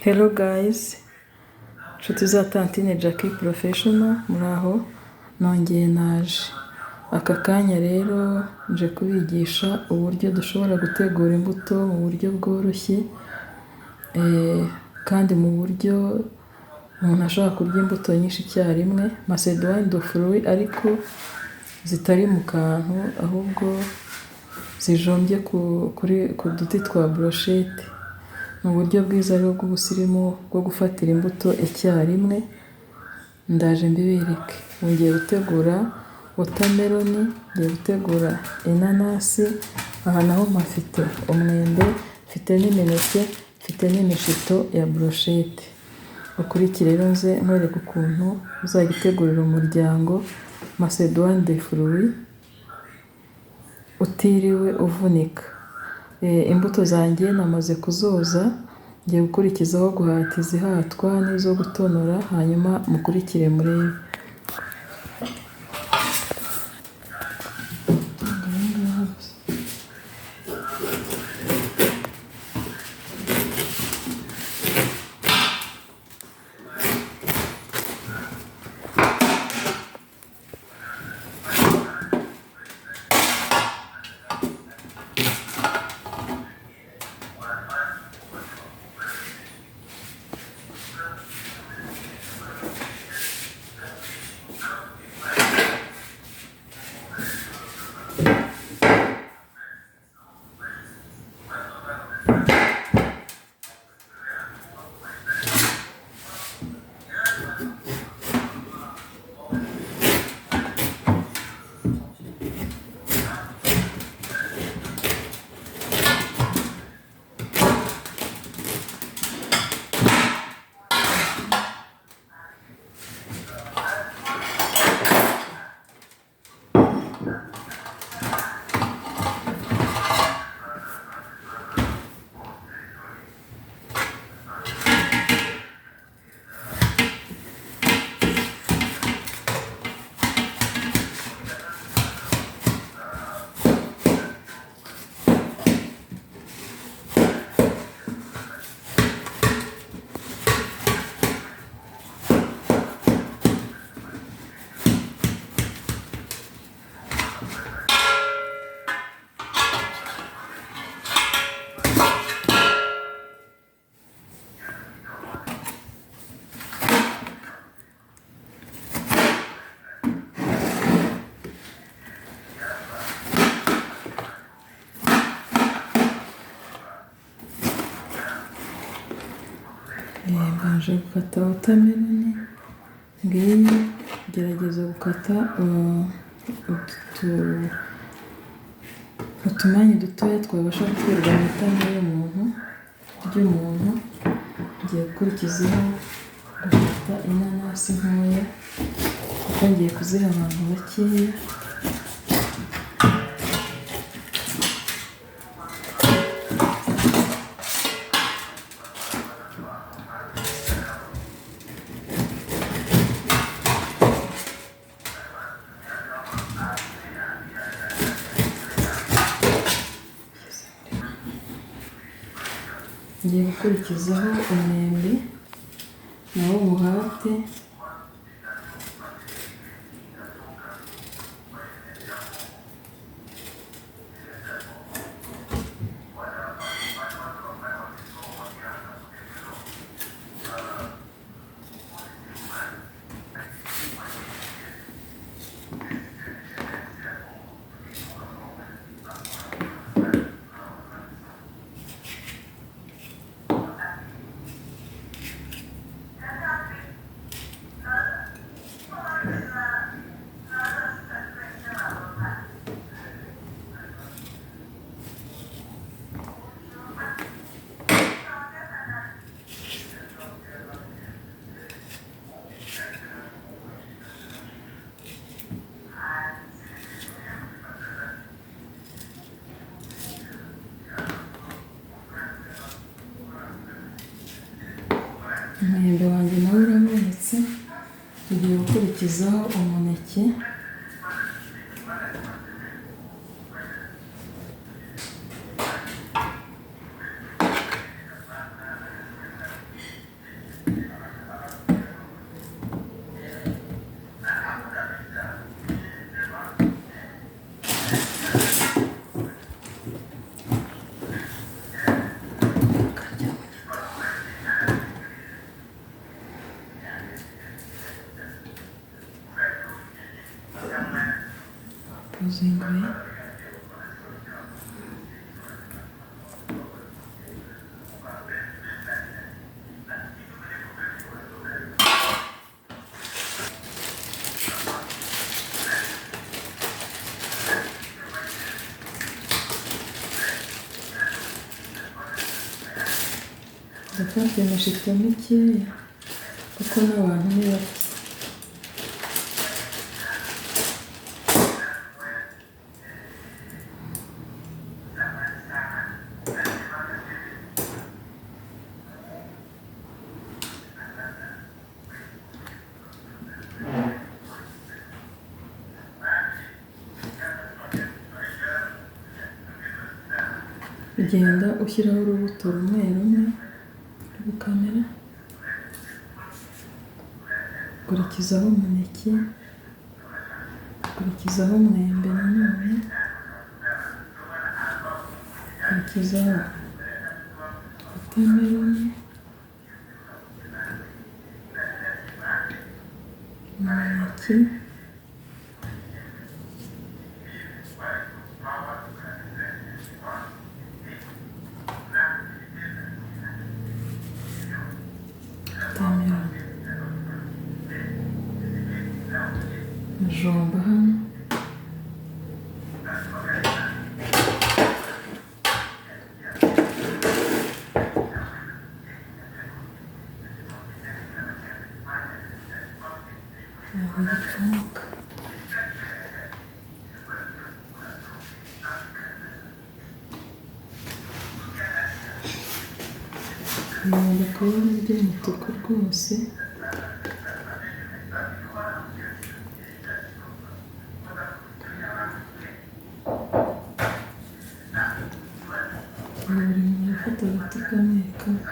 Hello guys, nshuti za Tantine Jackie Professional, muraho nongeye naje. Aka kanya rero nje kubigisha uburyo dushobora gutegura imbuto mu buryo bworoshye kandi mu buryo umuntu ashobora kurya imbuto nyinshi icyarimwe, macédoine de fruits ariko zitari mu kantu ahubwo zijombye ku duti twa brochette. Mu buryo bwiza rero bw'ubusirimu bwo gufatira imbuto icyarimwe ndaje mbibereke. Ngiye gutegura watermelon, ngiye gutegura inanasi, aha naho mpafite umwembe, mfite n'imineke, mfite n'imishito ya brochette. Ukurikire rero nze nkwereka ukuntu uzajya utegurira umuryango macédoine de fruits utiriwe uvunika. Imbuto zanjye namaze kuzoza, ngiye gukurikizaho guhata izihatwa n'izo gutonora, hanyuma mukurikire murebe. Mbanje gukata watermelon, ngiye gerageza gukata utumanyu dutoya twabasha guterwa mu itama ry'umuntu. Ngiye gukurikizaho gukata inanasi ntoya kuko ngiye kuziha abantu bakeya. Ngiye gukurikizaho umwembe nawo muhate, umwembe wanjye nawe urabonetse. Tugiye gukurikizaho umuneke, ndamuzinguye. Ndafata amashito mikeya kuko n'abantu ni bake. Ugenda ushyiraho urubuto rumwe rumwe rukamera, ukurikizaho umuneke, ukurikizaho umwembe nanone, ukurikizaho wotameroni, umuneke, jomba hano, agapfuka, bigomba kuba ari iby'umutuku rwose. Buri muntu afata agati kamwe kamwe.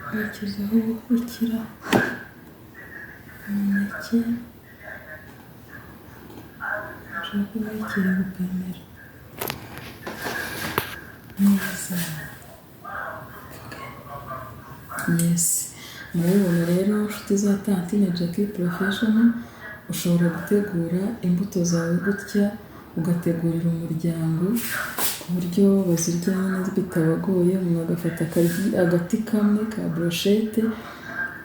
Ukurikizaho ubukira umuneke, ushaka kubikira gukamera neza. Yes, murabibona rero inshuti za Tantine Jackie Professional, ushobora gutegura imbuto zawe gutya, ugategurira umuryango ku buryo bazirya neza bitabagoye. Umuntu agafata agati kamwe ka brochette,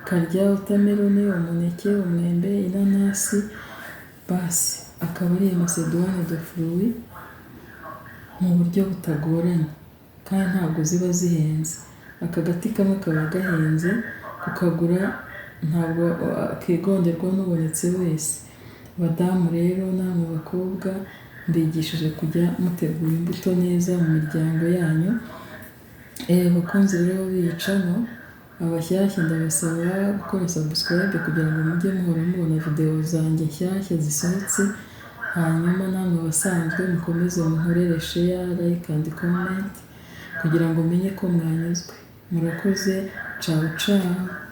karya wotameroni, umuneke, umwembe, inanasi, basi akaba ari Macédoine de fruits mu buryo butagoranye kandi ntabwo ziba zihenze. Aka gati kamwe kaba gahenze kukagura, ntabwo kigonderwa n'ubonetse wese. Badamu rero namwe bakobwa, mbigishije kujya mutegura imbuto neza mu miryango yanyu. Bakunzi rero biyicamo, abashyashya ndabasaba gukora subscribe kugira ngo mujye muhora mubona video zanjye nshyashya zisohotse. Hanyuma namwe abasanzwe mukomeze muhorere share, like and comment kugira ngo menye ko mwanyuzwe. Murakoze, ciao ciao.